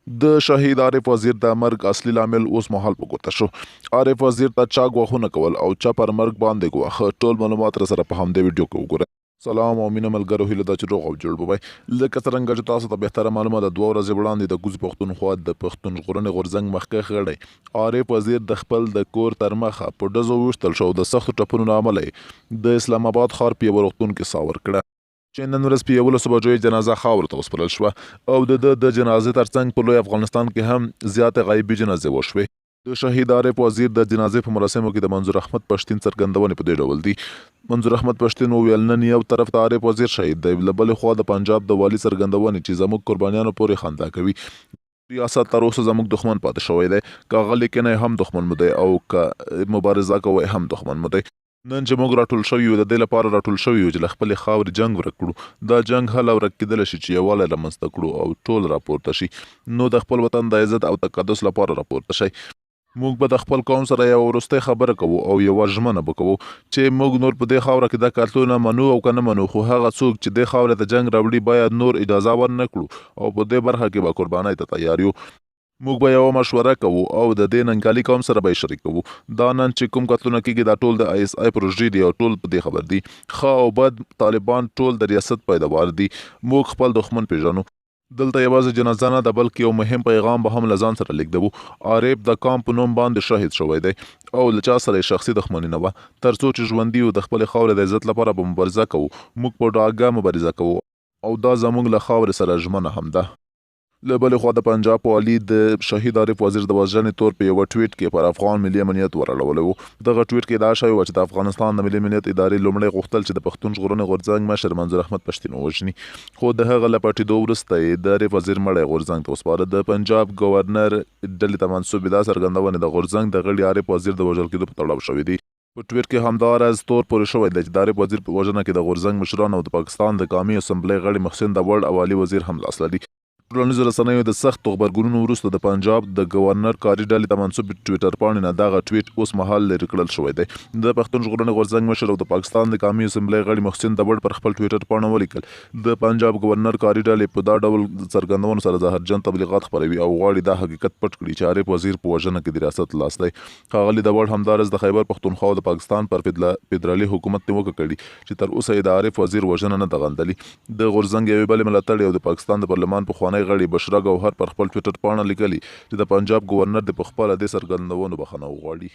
د شهید عارف وزیر د مرګ اصلي لامل اوس مهال په ګوته شو. عارف وزیر ته چا ګواښونه کول او چا پر مرګ باندې ګواښه، ټول معلومات سره په همدې ویډیو کې وګورئ. سلام او مینه ملګرو، هیله ده چې روغ او جوړ به وئ. لکه څرنګه چې تاسو ته بهتره معلومه ده، 2 ورځې وړاندې د کوز پښتونخوا د پښتون ژغورنې غورځنګ مخکښ غړی عارف وزیر د خپل د کور تر مخه په ډزو وویشتل شو. د سختو ټپونو له امله یې د اسلام آباد ښار په یوه روغتون کې ساه ورکړه، چې نن ورځ په 11 بجو یې جنازه خاورو ته وسپارل شوه او د جنازې ترڅنګ په لوی افغانستان کې هم زیاتې غیبي جنازې وشوې. د شهید عارف وزیر د جنازې په مراسمو کې د منظور احمد پښتین څرګندونې په دې ډول دي. منظور احمد پښتین وویل، نن یو طرف ته عارف وزیر شهید دی، له بلې خوا د پنجاب د والي څرګندونې چې زموږ قربانیانو پورې خندا کوي. ریاست تر اوسه زموږ دښمن پاتې شوی دی، که هغه لیکنه هم دښمن مو دی او که مبارزه کوئ هم دښمن مو دی. نن چې موږ راټول شوي یو، د دې لپاره راټول شوي یو چې له خپلې خاورې جنګ ورک کړو. دا جنګ هله ورک کېدلی شي چې یووالی رامنځته کړو او ټول راپورته شي. نو د خپل وطن د عزت او تقدس لپاره راپورته شئ. موږ به د خپل قوم سره یوه وروستۍ خبره کوو او یوه ژمنه به کوو چې موږ نور په دې خاوره کې دا کارتونه منو او که نه منو، خو هغه څوک چې دې خاورې ته جنګ راوړي باید نور اجازه ورنه کړو او په دې برخه کې به قربانۍ ته تیار یو. موږ به یوه مشوره کوو او د دې ننګالي قوم سره به یې شریکوو. دا نن چې کوم قتلونه کېږي دا ټول د ISI پروژې دي او ټول په دې خبر دي. ښه او بد طالبان ټول د ریاست پیداوار دي. موږ خپل دښمن پیژنو. دلته یوازې جنازه نه ده بلکې یو مهم پیغام به هم له ځان سره لیږدوو. عارف د قام په نوم باندې شهید شوی دی او له چا سره یې شخصي دښمني نه وه. تر څو چې ژوندي یو د خپلې خاورې د عزت لپاره به مبارزه کوو. موږ په ډاګه مبارزه کوو او دا زموږ له خاورې سره ژمنه هم ده. له بلې خوا د پنجاب والي د شهید عارف وزیر د وژنې تور په یوه ټویټ کې پر افغان ملي امنیت وراړولی و. دغه ټویټ کې ادعا شوې وه چې د افغانستان د ملي امنیت ادارې لومړی غوښتل چې د پښتون ژغورنې غورځنګ مشر منظور احمد پښتین ووژني، خو د هغه له پټېدو وروسته یې د عارف وزیر مړی غورځنګ ته وسپاره. د پنجاب گورنر ډلې ته منسوب دا څرګندونې د غورځنګ د غړي عارف وزیر د وژل کېدو په تړاو شوې دي. په ټویټ کې همدا راز تور پورې شوی دی چې د عارف وزیر په وژنه کې د غورځنګ مشران او د پاکستان د قومي اسمبلۍ غړي محسن داوړ او علي وزیر هم لاس لري. ټولنیزو رسنیو د سختو غبرګونونو وروسته د پنجاب د گورنر کاري ډلې ته منسوب ټویټر پاڼې نه دغه ټویټ اوس مهال لرې کړل شوی دی. د پښتون ژغورنې غورځنګ مشر او د پاکستان د قومي اسمبلۍ غړي محسن داوړ پر خپل ټویټر پاڼه ولیکل، د پنجاب گورنر کاري ډلې په دا ډول څرګندونو سره زهرجن تبلیغات خپروي او غواړي دا حقیقت پټ کړي چې عارف وزیر په وژنه کې د ریاست لاس دی. ښاغلي داوړ همداراز د خیبر پښتونخوا او د پاکستان پر فدرالي حکومت نیوکه کړې چې تر اوسه یې د عارف وزیر وژنه نه ده غندلې. د غورځنګ یوې بلې ملاتړې او د پاکستان د پارلمان پخوانی غړي بشرا ګوهر پر خپل ټویټر پاڼه لیکلي چې د پنجاب گورنر د پخپله دې څرګندونو بخښنه وغواړي.